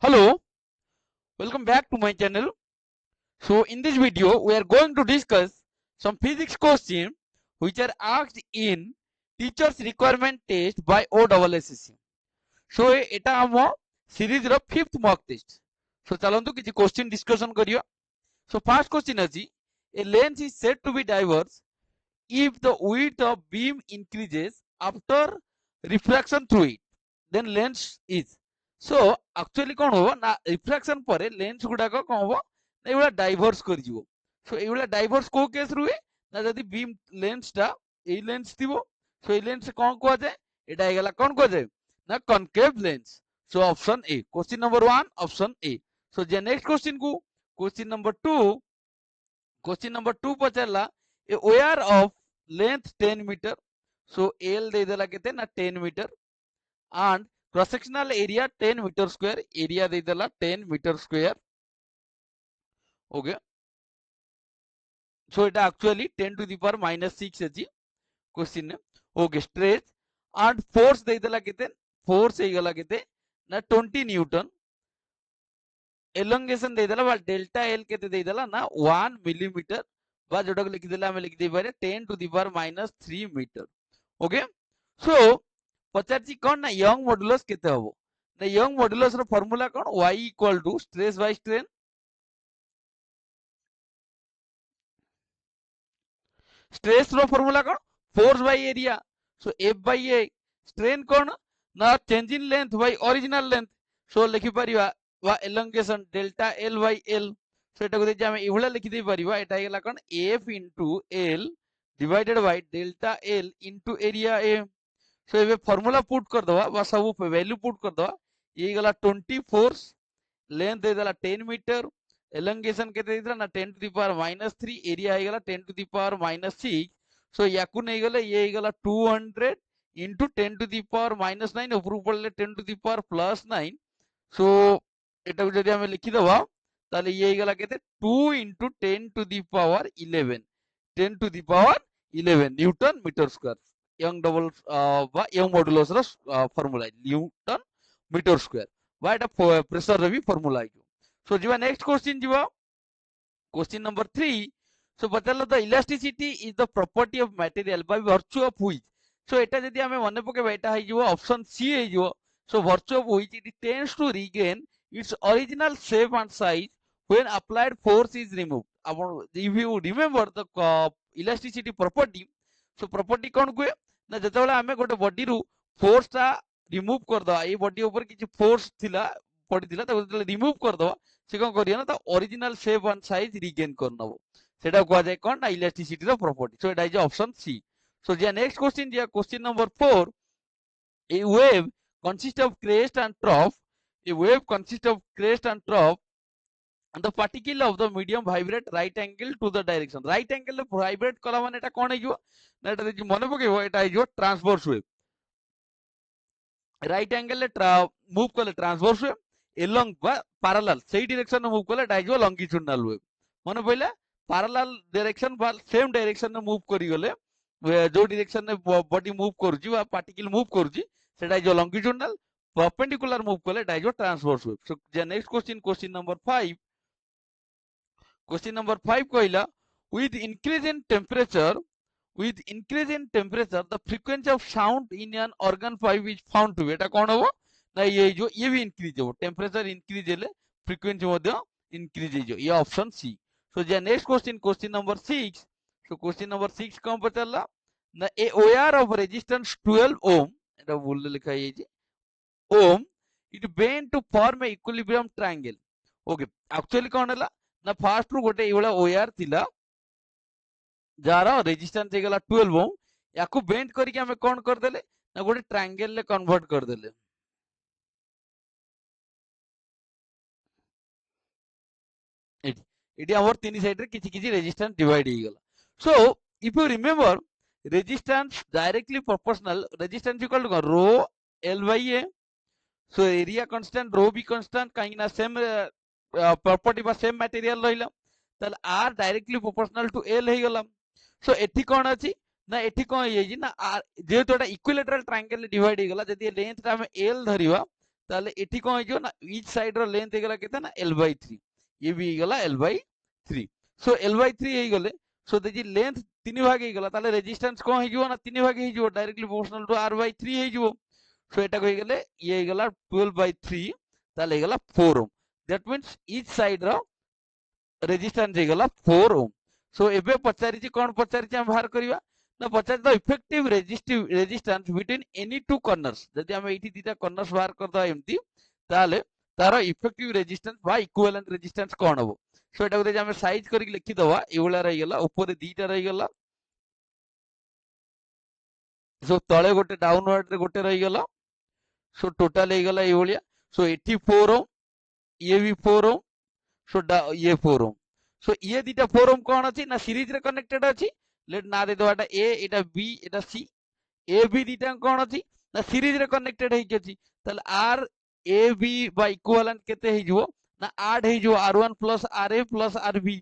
Hello, welcome back to my channel. So in this video we are going to discuss some physics questions which are asked in teachers requirement test by OSSC. So এটা ଆମ series ର 5th mock test. So ଚାଲନ୍ତୁ କିଛି question discussion କରିବା. So first question ଅଛି, a lens is said to be diverge if the width of beam increases after refraction through it, then lens is. So actually कौन होगा ना, refraction पर lens गुड़ा को कौन होगा ना, ये वाला diverge कर जीवो. So ये वाला diverge को केस रुए ना, जब beam lens टा ये lens थी वो, so ये lens कौन को आ जाए, ये डायगला कौन को आ जाए ना, concave lens. So option A. Question number 1, option A. So the next question को, question number 2. Question number 2 पचारला, a wire of length 10 meter. So L दे देला कितने ना 10 meter and cross sectional area 10 meter square, area दे देला 10 meter square. Okay, so it actually 10 to the power minus 6 है question ने. Okay, stretch and force दे देला कितने, force ही गला कितने ना 20 newton. elongation दे देला डेल्टा एल केते दे देला ना 1 मिलीमीटर बा जोटा को लिख देला हमें लिख दे पारे 10 to the power minus 3 metre. Okay, so पचारची कोन ना यंग मॉड्यूलस केते हबो ना, यंग मॉड्यूलस रो फार्मूला कोन, y equal to stress by strain, stress रो फार्मूला कोन force by area. So f by a, strain कोन ना change in length by original length. So लिखि परिबा वा elongation delta l by l. So एटा को दे हम इवला लिखि दे परिबा, एटा हेला कोन f into l divided by delta l into area a. So एबे फार्मूला पुट कर दवा बा सब वैल्यू पुट कर दवा. ये गला 20 फोर्स, लेंथ दे देला 10 मीटर, elongation केते दे देला ना 10 to the power minus 3, area हे गला 10 to the power minus 6. So याकू नै गले ये हे गला 200 into 10 to the power minus 9 ऊपर पड़ले 10 to the power plus 9. सो एटा को जदि हमें लिखि दवा ताले ये गला केते 2 into 10 to the power 11, 10 to the power 11 newton metre square. Young double बा यंग मॉड्यूलस रो फार्मूला न्यूटन मीटर स्क्वायर बा एटा प्रेशर रो भी फार्मूला आइयो. सो जीवा नेक्स्ट क्वेश्चन जीवा, क्वेश्चन नंबर 3. सो बतला the elasticity is the property of material by virtue of which. So एटा जदि हमें मन पकेबा एटा है जीवो ऑप्शन सी है जीवो. So virtue of which it tends to regain its original shape and size when applied force is removed. If you remember the elasticity property, so property कौन कुए ना, जतबेला हमें गोटे बॉडी रु फोर्स टा रिमूव कर दवा, ये बॉडी ऊपर किछि फोर्स थिला पडिथिला ताको जतबेला रिमूव कर दवा, से कोन करिया ना ता original shape and size regain कर नबो. सेटा को जाय कोन ना इलास्टिसिटी रो property. So it is option C. So जे नेक्स्ट क्वेश्चन जे question number 4. A wave consists of crest and trough. A wave consists of crest and trough, and the particle of the medium vibrate right angle to the direction. Right angle vibrate कला माने एटा कोन हेजो ना, एटा जे मने पकेबो एटा हेजो transverse wave. Right angle move कले transverse wave, along बा parallel सही direction में मूव कले एटा हेजो लॉन्गिट्यूडिनल वेव. मने पइला पैरेलल डायरेक्शन बा सेम डायरेक्शन में मूव करी गले, जो डायरेक्शन में बॉडी मूव करूची बा पार्टिकल मूव करूची सेटा हेजो लॉन्गिट्यूडिनल, परपेंडिकुलर मूव कले एटा हेजो ट्रांसवर्स वेव. सो जे next question, question number 5. Question number 5 कहला, with increase in temperature, with increase in temperature the frequency of sound in an organ pipe is found to be. एटा कोन हो ना, ये जो ये भी इंक्रीज हो, टेम्परेचर इंक्रीज हेले फ्रीक्वेंसी मध्ये इंक्रीज हे जो, ये ऑप्शन सी. सो जे next question, question number 6. So question number 6 कोन पचला ना, a wire of resistance 12 ohm, एटा बोल लिखा है जे ohm, it bend to form a equilibrium triangle. Okay, actually कोन हला ना, फास्ट रु गोटे एवला वायर थिला जार रेजिस्टेंस हे गला 12 ओम, याकू बेंड करके हमें कोन कर देले ना, गोटे ट्रायंगल ले कन्वर्ट कर देले. एटी हमर तीन साइड रे किछि किछि रेजिस्टेंस डिवाइड हे गला. So if you remember, resistance directly proportional, resistance equal to rho L by A. So area constant, rho भी कांस्टेंट, काहे ना सेम प्रॉपर्टी बा सेम मटेरियल रहिला, तल R directly proportional to L हे गला. सो एठी कोन अछि ना, एठी कोन हे जी ना, आर जेहेतु एटा इक्विलेटरल ट्रायंगल डिवाइड हे गला, जदि लेंथ ता हम एल धरिबा ताले एठी कोन हो ना ईच साइड रो लेंथ हे गला केते ना l/3 ये भी हे गला l/3 सो l/3 हे गले सो देखि लेंथ 3 भाग हे गला ताले रेजिस्टेंस कोन हे ना 3 भाग हे डायरेक्टली प्रोपोर्शनल टू r/3 हे सो एटा कहि गेले ये हे गला 12/3 ताले हे गला 4 ohm that means each side रो रेजिस्टेंस हे गला 4 ओम सो एबे पचारि कोन पचारि हम बाहर करिवा ना पचारि the effective resistance between any two corners जदि हम एठी दीटा कॉर्नर्स बाहर कर दा एम्ति ताले तार इफेक्टिव रेजिस्टेंस बा इक्विवेलेंट रेजिस्टेंस कोन हबो सो एटा को हम साइज करी लिखि दवा एवला रहि गेला ऊपर दीटा रहि गेला सो तळे गोटे डाउनवर्ड रे गोटे रहि गेला सो टोटल हे गेला एवलिया सो एठी 4 ओम ये भी 4 ओम सो ये 4 ओम सो ये दीटा 4 ओम कोन अछि ना सीरीज रे कनेक्टेड अछि लेट ना दे दोटा ए एटा B Etah C A B दीटा कोन अछि ना सीरीज रे कनेक्टेड हे अछि तले आर ए बी बा इक्विवेलेंट केते हे जबो ना 8 हे जो r1 plus ra plus rb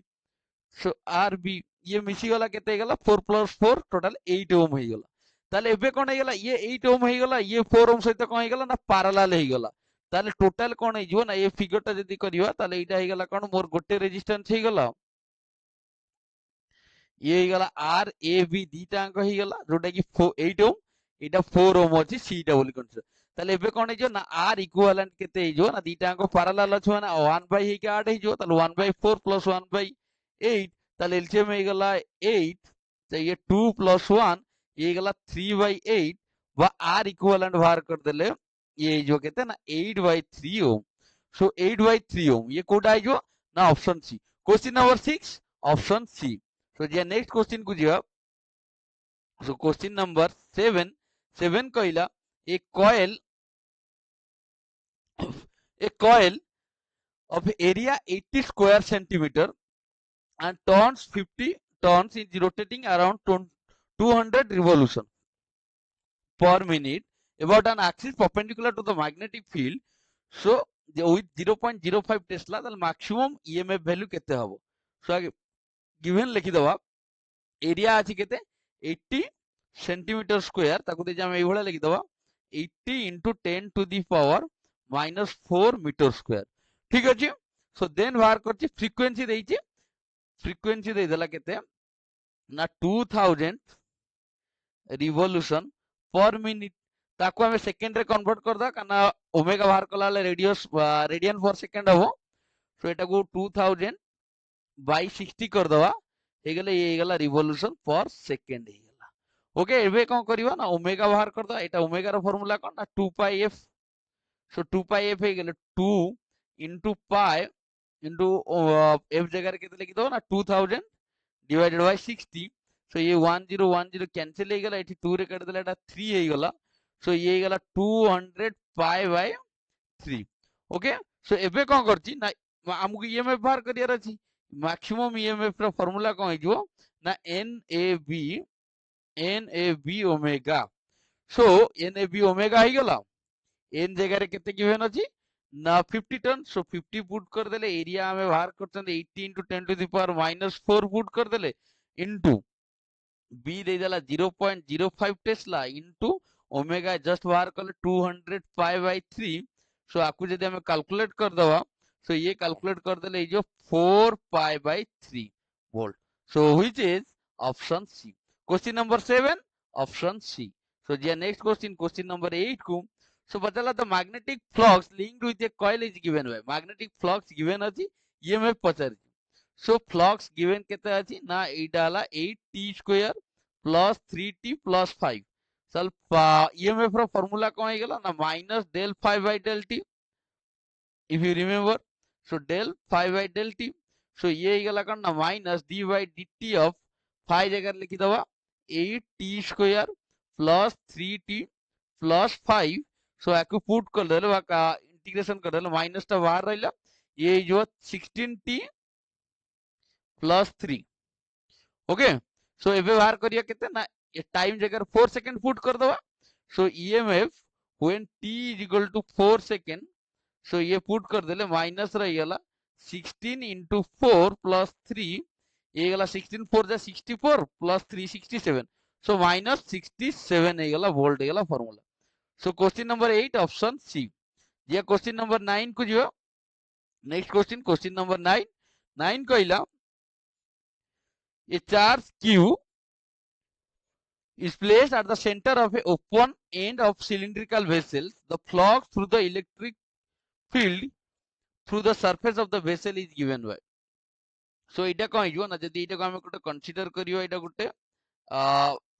सो rb ये मिसी गला केते गला 4 प्लस 4 टोटल 8 ओम हे गला ताले एबे कोन हे गला ये 8 ओम हे गला ये 4 ओम सहित कोन हे गला ना पैरेलल हे गला ताले टोटल कोन हे जो ना ये फिगर ता जदी करिवा ताले एटा हे गला कोन मोर गोटे रेजिस्टेंस हे गला ये गला आर ए बी दीटा अंक ही गला जोटा कि 8 ओम एटा 4 ओम अछि सी डबल कंसीडर ताले एबे कोन जो ना आर इक्विवेलेंट केते ही जो ना दीटा अंक पैरेलल अछि ना 1 ही के 8 ही जो ताले 1/4 प्लस 1/8 ताले एलसीएम हे गला 8 तो ये 2 प्लस 1 ये गला 3/8 वा आर इक्विवेलेंट बाहर कर देले ये जो केते ना 8/3 ओम सो 8/3 ओम ये कोड आई जो ना option C question number 6 option C So the next question को जवाब so question number 7 कहला a coil of area 80 square centimeter and turns 50 turns is rotating around 200 revolution per minute about an axis perpendicular to the magnetic field so with 0.05 tesla the maximum emf value केते हबो so आगे given लिखि दवा area अछि केते 80 centimetre square ताको दे हम एभला लिखि दवा 80 into 10 to the power -4 metre square ठीक अछि सो देन बाहर करछि फ्रीक्वेंसी देइछि फ्रीक्वेंसी दे देला केते ना 2000 रिवोल्यूशन पर मिनिट ताको हम सेकंड रे कन्वर्ट कर दा काना ओमेगा बाहर कला रेडियस रेडियन पर सेकंड हबो सो एटा को 2000 by 60 कर दवा हे गेले ये गेला रिवोल्यूशन पर सेकंड हे गेला ओके एबे कोन करबा ना ओमेगा बाहर कर दवा एटा ओमेगा रो फार्मूला कोन ना 2 पाई f सो 2 पाई f हे गेले 2 into pi into f जगह रे केते लिखि दो ना 2000 divided by 60 सो ये 1010 कैंसिल हे गेला एठी 2 रे काट देला एटा 3 हे गेला सो ये हे गेला 200 pi by 3 ओके सो एबे कोन करछि ना हमकु ईएमएफ बाहर करियार अछि मैक्सिमम ईएमएफ रो फार्मूला कोन हिजो ना NAB omega so NAB omega ही गला n जगह रे केते गिवन अछि ना 50 टन सो 50 पुट कर देले एरिया हमें बाहर करछन 80 into 10 to the power -4 put कर देले इनटू b दे देला 0.05 टेस्ला इनटू ओमेगा जस्ट बाहर करले 200 pi by 3 सो आकु जदि हमें कैलकुलेट कर दवा सो ये कैलकुलेट कर देले जो 4 pi by 3 volt so which is option C question number 7 option C so the next question number 8 को so बतला the magnetic flux linked with a coil is given by magnetic flux given अछि EMF पचारि so flux given केते अछि ना एटा हला 8t square plus 3t plus 5 सल EMF रो formula कोन हे गेला ना minus del phi by del t if you remember so del phi by del t so ये हे गेला कोन ना minus d by dt of phi जगह लिखि दवा 8t square plus 3t plus 5 so आकु put कर देले बा इंटीग्रेशन कर देले माइनस टा बाहर रहला ये जो 16t plus 3 ओके सो एबे बाहर करिया केते ना ये टाइम जगह 4 सेकंड पुट कर दवा सो EMF when t is equal to 4 second so ये पुट कर देले माइनस रह गेला 16 into 4 plus 3 ये गेला 16 4 जा 64 plus 3 67 सो minus 67 हे गेला वोल्ट हे गेला formula so question number 8 option C जे क्वेश्चन नंबर 9 को जो नेक्स्ट क्वेश्चन नंबर 9 कहला a charge q is placed at the center of a open end of cylindrical vessel. The flux through the electric field through the surface of the vessel is given by. So এটা কଣ ହେଇଯିବ ନା ଯଦି ଏଇଟାକୁ ଆମେ ଗୋଟେ consider କରିବା ଏଇଟା ଗୋଟେ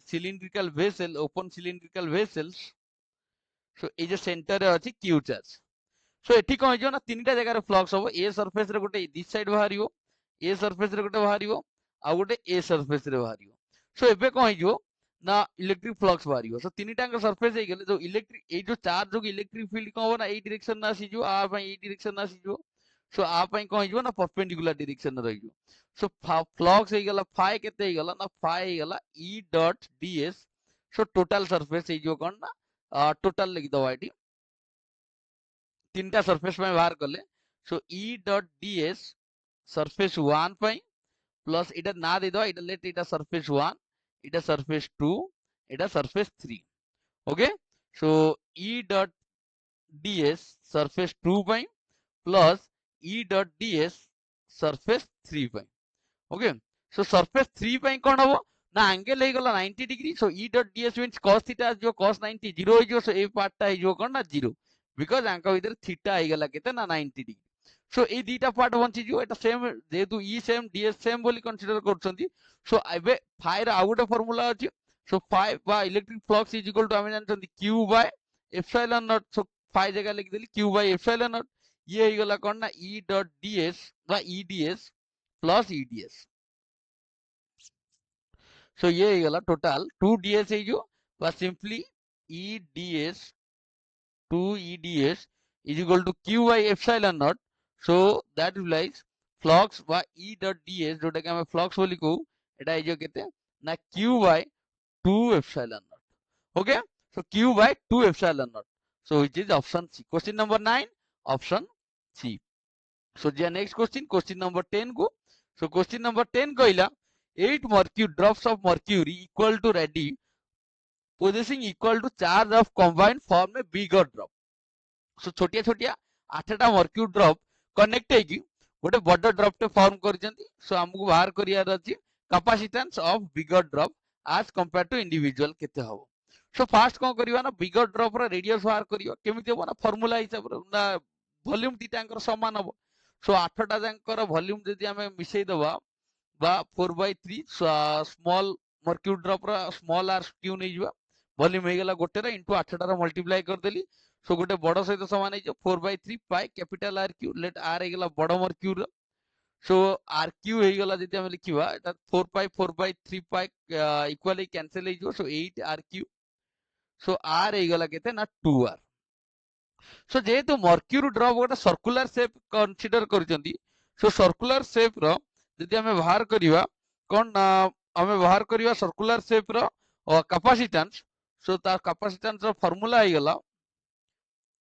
cylindrical vessel open cylindrical vessels. So ଏଇ ଯେ center ରେ ଅଛି q charge. So ଏଠି କଣ ହେଇଯିବ ନା ତିନିଟା ଜାଗାରେ ଫ୍ଲକ୍ସ ହବ a surface ରେ ଗୋଟେ this side ବାହାରିବ a surface ରେ ଗୋଟେ ବାହାରିବ ଆଉ ଗୋଟେ a surface ରେ ବାହାରିବ. So ଏବେ କଣ ହେଇଯିବ ना इलेक्ट्रिक फ्लक्स बाहर सो तीन टांग सरफेस जो इलेक्ट्रिक ये जो चार्ज जो इलेक्ट्रिक फील्ड कौन ना ये डायरेक्शन ना आसी जो आ पई ये डायरेक्शन ना आसी जो सो आ पई कौन हो ना परपेंडिकुलर डायरेक्शन रही जो सो फ्लक्स हे गला फाई केते हे गला ना फाई हे गला e dot ds so total surface हे जो कोन ना टोटल लिख दवा एटी तीनटा सरफेस में बाहर करले सो e डॉट ds सरफेस 1 पई प्लस इटा ना दे दवा इटा लेट इटा सरफेस 1 এটা surface 2 এটা surface 3 okay so e dot ds surface 2 ପାଇଁ plus e dot ds surface 3 ପାଇଁ ओके सो surface 3 ପାଇଁ कोन हबो ना एंगल हे गला 90 डिग्री सो e dot ds means cos theta जो cos 90 0 हे जो सो ए पार्ट ता हे जो कोन ना 0 बिकॉज़ आंका भीतर थीटा हे गला केते ना 90 degree so A theta part बंची जो एटा सेम जेतु e सेम ds सेम बोली कंसीडर करछंती सो एबे फाई रा आउट फार्मूला अछि सो फाई बा electric flux is equal to आमे जानछंती q by epsilon naught so phi जगह लिख देली q बाय एप्सिलॉन नॉट ये हे गला कोन ना e डॉट ds बा eds प्लस eds सो ये हे गला टोटल 2ds हे जो बा simply eds 2eds is equal to q by epsilon naught so that implies flux by e dot ds जोटा कि हमें flux बोली को एटा हे जो केते ना q by 2 epsilon naught okay so q by 2 epsilon naught so which is option c question number 9 option c so the next question number 10 को so question number 10 कहला 8 mercury drops of mercury equal to radii possessing equal to charge of combined form a bigger drop सो छोटिया छोटिया 8टा mercury drop connect है कि गोटे बड़ drop टे form करजंती सो हमको बाहर करियार अछि capacitance of bigger drop as compare to individual केते हो सो फास्ट कोन करबा ना बिगर ड्रॉप रा रेडियस बाहर करियो केमिति हो ना फार्मूला हिसाब ना वॉल्यूम दीटांकर समान हो सो 8टा जांकर वॉल्यूम जदी हमें मिसै दबा बा 4/3 स्मॉल मर्क्यूरी ड्रॉप रा स्मॉल आर क्यू नै जिवा वॉल्यूम हे गेला गोटे रा इनटू 8टा रा मल्टीप्लाई कर देली सो गोटे बड़ सहित समान है 4/3 pi capital R cube let R हे गला बड़ मर्क्यूरी सो आर क्यू हे गला जदी हम लिखिबा एटा 4/3 पाई इक्वली कैंसिल हे जो सो 8 आर क्यू सो आर हे गला केते ना 2 आर सो जेहेतु मर्क्यूरी ड्रॉप गोटे सर्कुलर शेप कंसीडर करजंती सो सर्कुलर शेप रो जदी हमें बाहर करिवा कोन हमें बाहर करिवा सर्कुलर शेप रो कैपेसिटेंस सो ता कैपेसिटेंस रो फार्मूला हे गला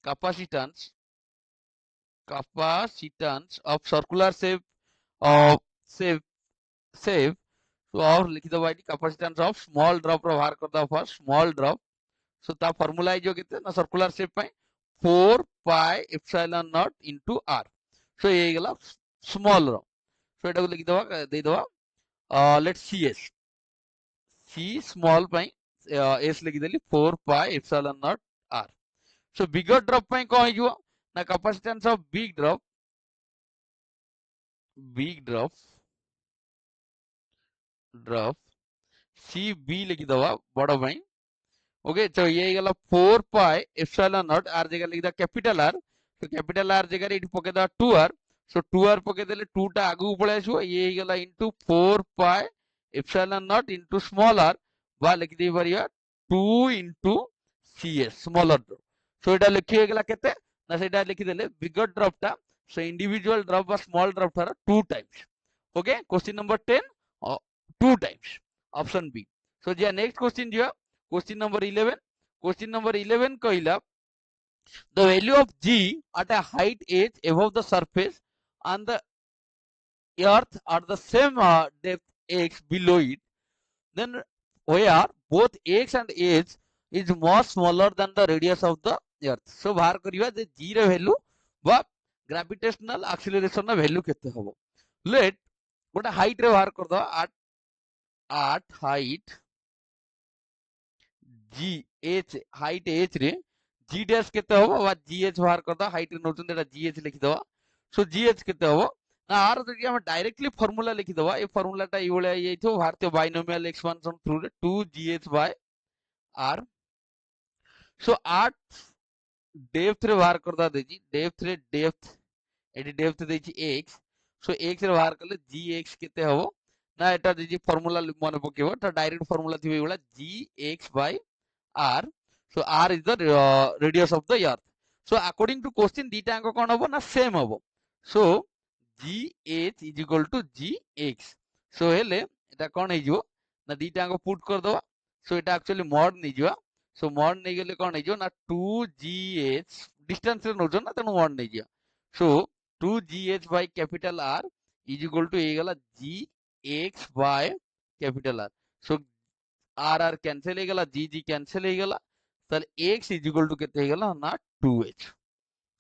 capacitance of circular shape of shape so और लिख दो भाई capacitance of small drop रो बाहर कर दो फर्स्ट small drop so ता फार्मूला है जो कितने ना सर्कुलर शेप पे 4 pi epsilon naught into r so ये गला स्मॉल रो so एटा को लिख दो लेट्स c स्मॉल पे s लिख देली 4 pi epsilon naught r so bigger drop ପାଇଁ କଣ ହେଇଯିବ ନା capacitance of big drop cb लिखिदवा बड़ ପାଇଁ ओके तो ये गला 4 pi epsilon naught r जगह लिखदा कैपिटल r तो कैपिटल r जगह एठी पके दा 2r सो 2r पके देले 2 टा आगु पळे आसीबो ये गला into 4 pi epsilon naught into small r बा लिख दे परिया 2 into cs smaller drop सो एटा लिखि गेला केते ना सेटा लिखि देले बिगर ड्रॉप टा सो इंडिविजुअल ड्रॉप बा स्मॉल ड्रॉप थारा 2 times okay question number 10 2 times option B so जे नेक्स्ट क्वेश्चन जो क्वेश्चन नंबर 11 कहला the value of g at a height h above the surface and the earth at the same depth x below it then where both x and h is much smaller than the radius of the अर्थ सो बाहर करिवा जे g रे value बा gravitational acceleration रा value केते हबो late गोटे height रे बाहर कर दो at height g h height h रे g डैश केते हबो बा gh बाहर कर दो हाइट रे नोचन एटा gh लिखि दबा सो gh केते हबो ना आर जदि हम डायरेक्टली फार्मूला लिखि दबा ए फार्मूलाटा ई भलिया जाइथो भारतीय बाइनोमियल एक्सपेंशन थ्रू रे 2gh बाय r सो 8 डेप्थ रे बाहर कर दा देजी डेप्थ एडी डेप्थ देछि x सो x रे बाहर करले gx केते हबो ना एटा देछि फार्मूला मन पकेबो एटा डायरेक्ट फार्मूला थिबे बला gx by r so r is the radius of the earth so according to question dita अंक कोन हबो ना सेम हबो so gh is equal to gx so हेले एटा कोन हे जिवो ना दीटा अंक पुट कर दबा so एटा एक्चुअली मॉड नै जिवा so मॉड नै गेले कोन हे जिवो ना 2gh डिस्टेंस रे नोजो ना तनो मॉड नै जिया so 2gh by capital R is equal to ହେଇଗଲା gx by capital R so R cancel ହେଇଗଲା g cancel ହେଇଗଲା ताले x is equal to केते ହେଇଗला ना 2h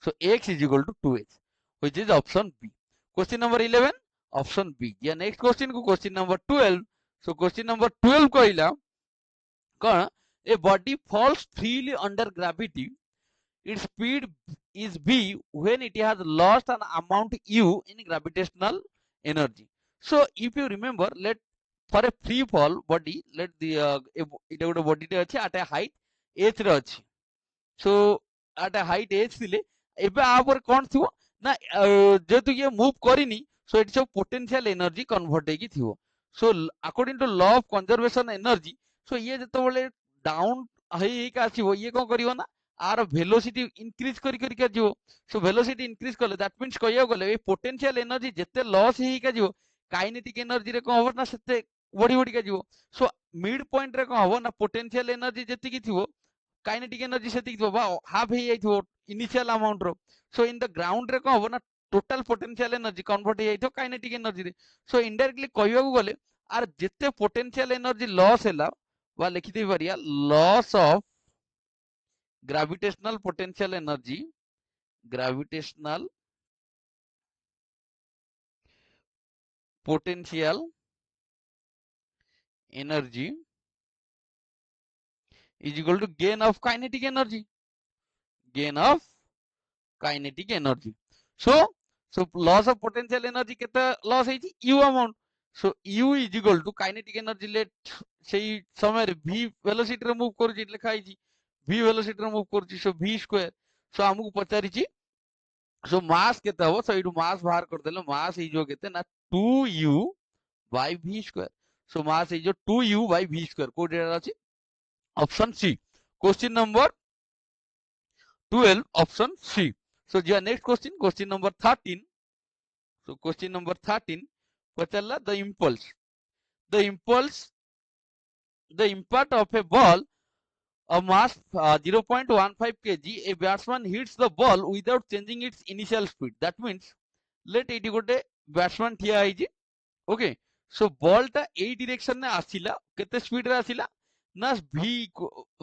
so x is equal to 2h which is option B question number 11 option B या next question को question number 12 so question number 12 कहला कौन a body falls freely under gravity its speed is v when it has lost an amount u in gravitational energy so if you remember let for a free fall body let the it would body te achi at a height h रे अछि so at a height h थिले एबे आ पर कोन थिवो ना जेतु ये move करिनी so it सब potential energy convert हेकी थिवो so according to law of conservation energy so ये जतो बोले डाउन हेई का आसीबो ये कोन करिवो ना आर वेलोसिटी इंक्रीज करी करी का जिवो सो वेलोसिटी इंक्रीज करले दैट मींस कहियो गले ए पोटेंशियल एनर्जी जते लॉस हेई का जिवो काइनेटिक एनर्जी रे कोन होबो ना सेते बड़ी बड़ी का जिवो सो मिड पॉइंट रे कोन होबो ना पोटेंशियल एनर्जी जति की थिवो काइनेटिक एनर्जी सेति की थिवो बा हाफ हेई जाइथो इनिशियल अमाउंट रो सो इन द ग्राउंड रे कोन होबो ना टोटल पोटेंशियल एनर्जी कन्वर्ट हेई जाइथो काइनेटिक एनर्जी रे सो इनडायरेक्टली कहियो गले आर जते पोटेंशियल एनर्जी लॉस हैला बा लिखि दे परिया loss of gravitational potential energy gravitational potential energy is equal to gain of kinetic energy so loss of potential energy केते loss हेची u amount so u is equal to kinetic energy let सेही समय रे v velocity रे move करू लिखा हेची v velocity रे मूव करू so v square so हमकु पचारी छी so mass केते हबो so इडु mass बाहर कर देले mass इजो केते ना 2u by v square so mass इजो 2u by v square को डेटा अछि option C question number 12 option C so your next question number 13 so question number 13 पचला the impact of a ball of mass 0.15 kg a batsman hits the ball without changing its initial speed that means let it gote batsman ठिया है okay so ball टा ए direction ने आसिला केते speed रे आसिला ना v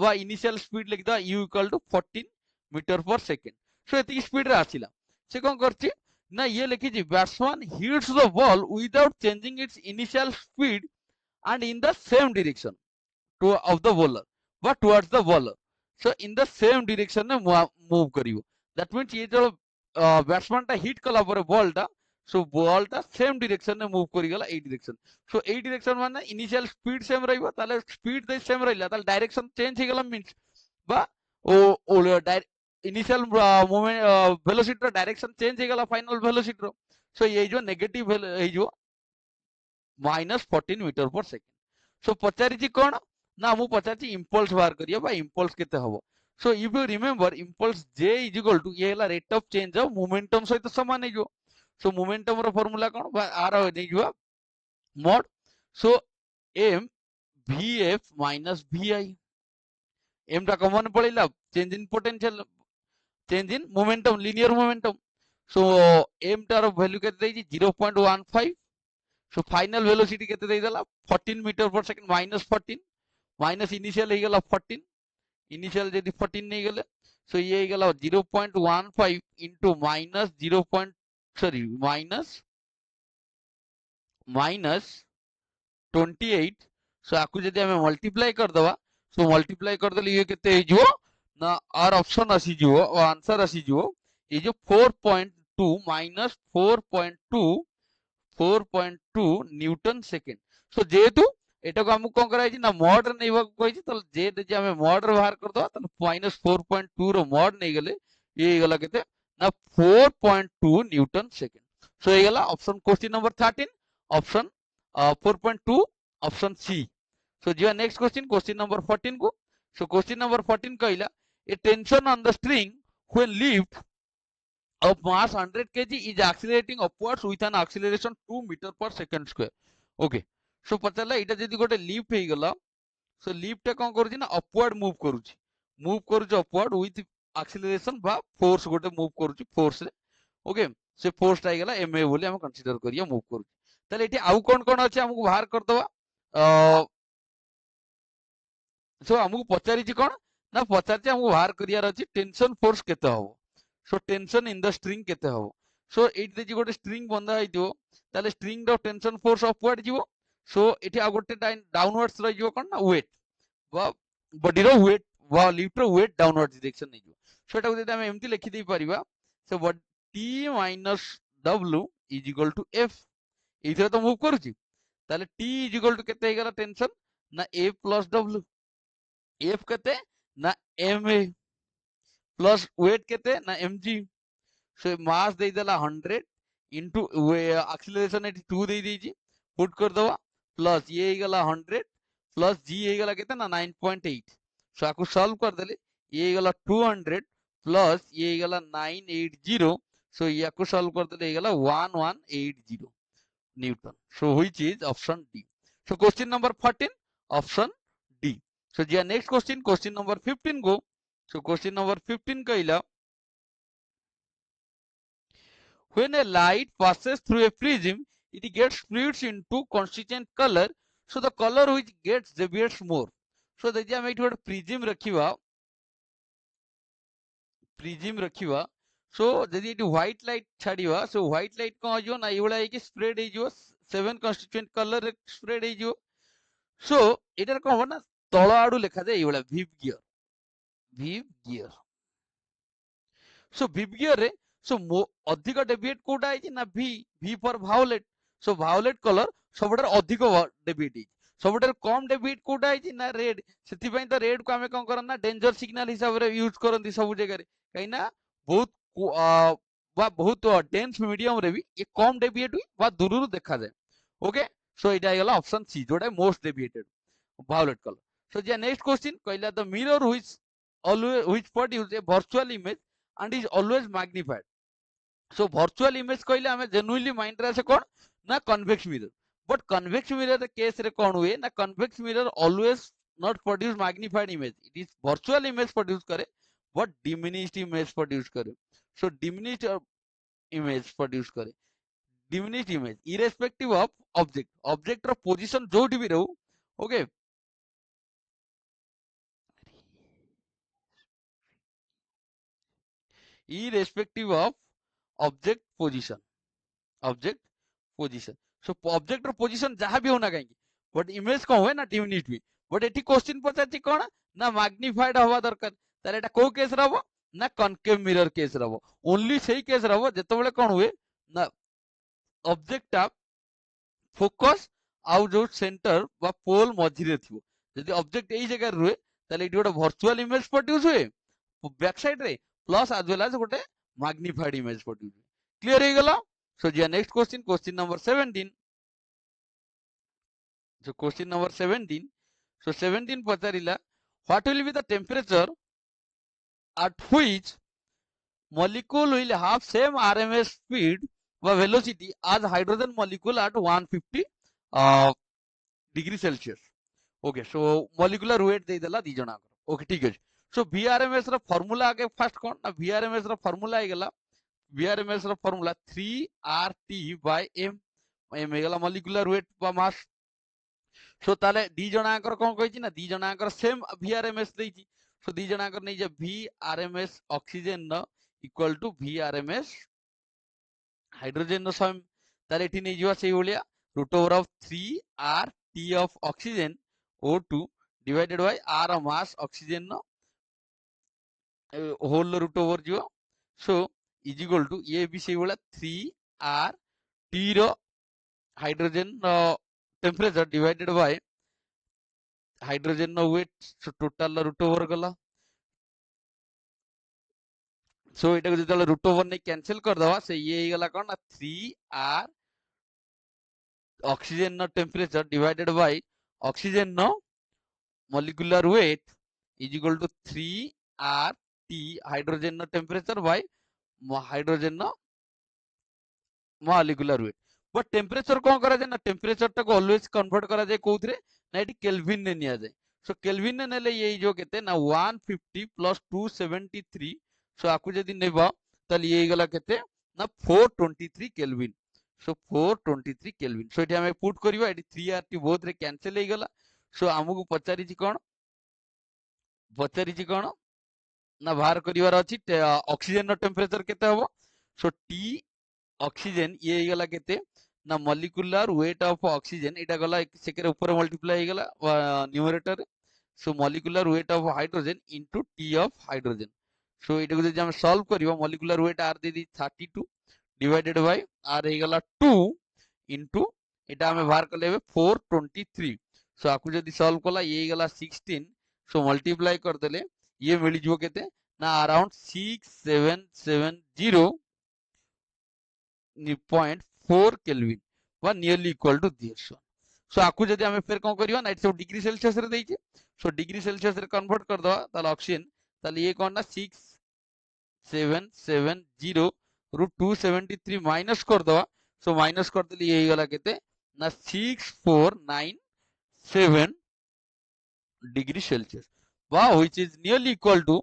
वा initial speed लिख दा u इक्वल टू 14 मीटर पर सेकंड सो एती स्पीड रे आसिला से कोन करछि ना ये लिखि जी batsman hits the ball without changing its initial speed and in the same direction to of the bowler but towards the bowler so in the same direction ने move करियो that means ये जो बैट्समैन टा hit कला पर ball टा सो ball टा same direction ने मूव करि गला ए डायरेक्शन सो ए डायरेक्शन माने इनिशियल स्पीड सेम रहइबो ताले स्पीड दे सेम रहला ताले डायरेक्शन चेंज हे गला मींस बा ओ इनिशियल मोमेंट वेलोसिटी रो डायरेक्शन चेंज हे गला फाइनल वेलोसिटी रो सो ये जो नेगेटिव हे जो -14 मीटर पर सेकंड सो पचारि छी कोन ना मु पचारि इंपल्स बाहर करियो बा इंपल्स केते हबो so if you remember impulse j is equal to ये हला rate of change of momentum सहित समान हे जो सो मोमेंटम रो फार्मूला कोन बा आर नै जो mod so m vf minus vi m टा कॉमन पड़िला change in potential change in momentum linear momentum so m टा रो वैल्यू केते देई 0.15 सो फाइनल वेलोसिटी केते देई देला 14 मीटर पर सेकंड -14 माइनस इनिशियल हे गेला 14 इनिशियल जदी 14 नै गेले सो ये हो गला 0.15 into minus 0. Sorry, minus 28. सो आपको जदि हमें मल्टीप्लाई कर दवा, सो मल्टीप्लाई कर देले ये केते हे जो ना आर ऑप्शन आसी जो और आंसर आसी जो ये जो 4.2 minus 4.2 न्यूटन सेकेंड। सो जेहेतु एटा को हमको कोन कराई ना मॉड रे नैबा कोइ छी, त जे जे हमें मॉड रे बाहर कर दवा त माइनस 4.2 रो मॉड नै गेले ये गला केते ना 4.2 न्यूटन सेकेंड। सो ये गला option question number 13 option 4.2 option C. So जी नेक्स्ट क्वेश्चन क्वेश्चन नंबर 14 को। सो क्वेश्चन नंबर 14 कहला a tension on the string when lift of mass 100 kg is accelerating upwards with an acceleration 2 meter per second square. Okay, so पचारला एटा जदी गोटे lift हे गला, सो lift कोन करूची ना upward move करूची upward with acceleration बा force गोटे move करूची force रे। ओके, से फोर्स टा हे गला एमए बोली हम कंसीडर करिया मूव करूची। ताले एटी आउ कोन कोन अछि हमकु बाहर कर दवा। सो हमकु पचारिची कोन ना पचारिची हमकु बाहर करियार अछि टेंशन फोर्स केते हबो। So tension in the string केते हबो। सो एटी जे गोटे स्ट्रिंग बंधा हेतियो ताले string the tension force upward जीवो। सो एटी आ गोटे डाउनवर्ड्स रहि जीवो कोन ना वेट बा बॉडी रो वेट बा लिफ्ट रो वेट डाउनवर्ड डायरेक्शन नै जीवो। सो एटा को जदि हम एम्ति लिखि दे परिबा, so T minus W is equal to F. एथिरे तो मूव करूची, ताले टी इज इक्वल टू केते हे गला टेंशन ना ए प्लस डब्ल्यू। एफ केते ना एम ए प्लस वेट केते ना एम जी। सो मास दे देला 100 इनटू एक्सीलरेशन एटी 2 दे दीजी पुट कर दवा प्लस ये हे गला 100 प्लस जी हे गला केते ना 9.8। सो आकु सॉल्व कर देले ये हे गला 200 प्लस ये हे गला 980। सो याकु सॉल्व कर देले हे गला 1180 newton. So which is option D. So question number 14 option D. So जी नेक्स्ट क्वेश्चन क्वेश्चन नंबर 15 गो। सो क्वेश्चन नंबर 15 कहला when a light passes through a prism it gets splits into constituent color, so the color which gets deviates more. So जदि हम एठी गोटे prism रखिवा सो जदि एठी white light छाडिवा सो white light कोन हो ना एवला है कि स्प्रेड हे जो 7 constituent color रे स्प्रेड हे जो। सो एटार कोन हो ना तळ आडू लिखा जाय एवला विव गियर। सो विव गियर रे सो अधिक डेविएट कोटा है ना V for violet. So violet colour सबटर अधिक डेविएट है, सबटर कम डेविएट कोटा है ना रेड। सेति पई तो रेड को हमें कोन करन ना डेंजर सिग्नल हिसाब रे यूज करंती सब जगह रे, कहीं ना बहुत बहुत डेंस मीडियम रे भी ये कम डेविएट हुई बा दूररू देखा जाए। ओके, सो इटा गला ऑप्शन सी जोटा मोस्ट डेविएटेड वायोलेट कलर। सो जे नेक्स्ट क्वेश्चन कहला the mirror which produce a virtual image and is always magnified. So virtual image कहले हमें genuinely mind रे से कोन ना convex mirror, but convex mirror रे केस रे कोन हुए ना convex mirror always not produce magnified image, it is virtual image produce करे but diminished image produce करे। So diminished image produce करे, diminished image irrespective of object row position जोटी भी रहू। Okay, irrespective of object position so object रो position जहां भी होना कहीं बट इमेज को हुए ना डिमिनिट भी। बट एठी क्वेश्चन पचाची कोन ना मैग्निफाइड हवा दरकार, तार एटा को केस रहबो ना कनकेव मिरर केस रहबो। ओनली सही केस रहबो जेतेबेले कोन हुए ना ऑब्जेक्ट टा फोकस आउ जो सेंटर बा पोल मझी रे थिबो। यदि ऑब्जेक्ट एई जगह रुए ताले एठी गोटे वर्चुअल इमेज प्रोड्यूस हुए बैक साइड रे प्लस एज वेल एज गोटे मैग्निफाइड इमेज प्रोड्यूस। क्लियर हो गला। सो जी next question question number 17। So question number 17, so 17 पचारिला what will be the temperature at which molecule will have same RMS speed or velocity as hydrogen molecule at 150 degree Celsius. Okay, so molecular weight दे देला दी जना। Okay ठीक है। So VRMS रो formula आगे first कोन ना VRMS रो फार्मूला हे गेला VRMS रो फार्मूला 3RT/m एम हे गेला मोलिकुलर वेट बा मास। सो ताले दी जणाकर कोन कहिछि ना दी जणाकर सेम VRMS देछि। सो दी जनाकर नहीं जे V RMS ऑक्सीजन न equal to V RMS hydrogen न सम ताले एठी नहीं जिवा सेही भलिया root over of 3R T of oxygen O2 divided by R mass oxygen न होल रूट ओवर जिवो सो इज इक्वल टू ये भी सेही भलिया 3R T रो hydrogen temperature divided by hydrogen नो weight so total root over गला so एटा को जतले रूट ओवर ने कैंसिल कर दवा से ये गला कोन ना 3R ऑक्सीजन नो टेम्परेचर डिवाइडेड बाय ऑक्सीजन नो molecular weight is equal to 3R T hydrogen नो टेम्परेचर बाय हाइड्रोजन नो मॉलिक्यूलर वेट बट टेम्परेचर कौन करा जाए ना टेम्परेचर टाको ऑलवेज कन्वर्ट करा जाए कोउथरे ना एटी केल्विन ने निया जाए सो केल्विन ने नेले ये जो केते ना 150 प्लस 273 सो आकु जदी नेबा तले ये गला केते ना 423 केल्विन सो 423 केल्विन सो एटी हमें पुट करबा एटी 3RT बोथ रे कैंसिल हे गला सो हमकु पचारि छि कोन ना बाहर करिवार अछि ऑक्सीजन नो टेम्परेचर केते हबो सो T ऑक्सीजन ये गला केते ना मॉलिक्यूलर वेट ऑफ ऑक्सीजन एटा गला सेकेर ऊपर मल्टीप्लाई हे गला numerator so molecular weight of hydrogen into T of hydrogen so एटा को जदि हम सॉल्व करियो molecular weight R they the 32 divided by R हे गला 2 इनटू एटा हमें बाहर कर लेबे 423 सो आकु जदि सॉल्व कला ये गला 16 सो मल्टीप्लाई कर देले ये मिली जो केते ना अराउंड 6770.4 केल्विन वा nearly equal to this one so आकु जदि हमें फिर कोन करियो ना इट सब डिग्री सेल्सियस रे देइचे सो डिग्री सेल्सियस रे कन्वर्ट कर दवा ताले ऑक्सीजन ताले ये कोन ना 6770 रूट 273 माइनस कर दवा सो माइनस कर देली ये गला केते ना 6497 degree Celsius wow which is nearly equal to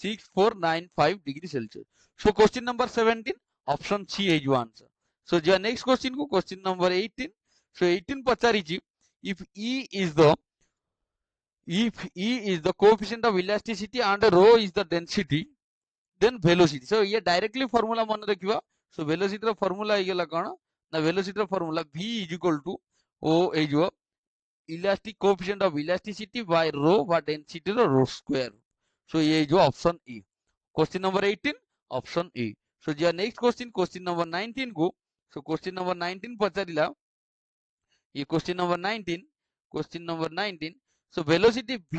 6495 degree celsius so question number 17 option C is your answer so the next question को question number 18 so 18 पचारी ची if E is the coefficient of elasticity and rho is the density then velocity so ये directly formula मन रखिबा so velocity रो formula हे गेला कोन ना velocity row formula v is equal to o ए जो elastic coefficient of elasticity by rho by density rho square so ये जो option E question number 18 option E so the next question number 19 को so question number 19 पचारिला ये question number 19 so velocity v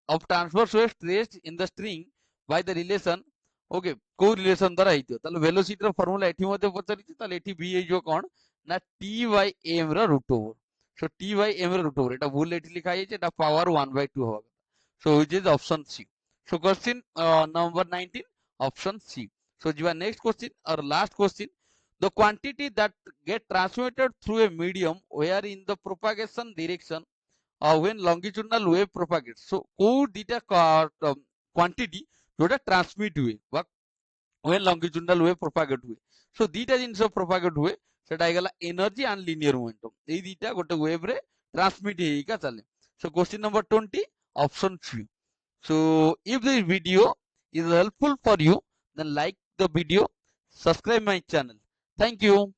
of transverse wave stretched in the string by the relation okay को relation द्वारा हितो ताले velocity रो formula एठी मध्ये पचारिछि ताले एठी v ए जो कोन ना t by m रो root over so t by m रो रूट ओवर एटा भूल एठी लिखा जाय एटा पावर 1/2 होगा so which is option C so question number 19 option C so jiva next question or last question the quantity that get transmitted through a medium where in the propagation direction when longitudinal wave propagates so को dita quantity जोटा transmit हुए when longitudinal wave propagate हुए so दीटा जिनस propagate हुए सेटा आइगला energy and linear momentum ए दीटा गोटे wave रे transmit हेका चले so question number 20 option C so if this video is helpful for you then like the video subscribe my channel thank you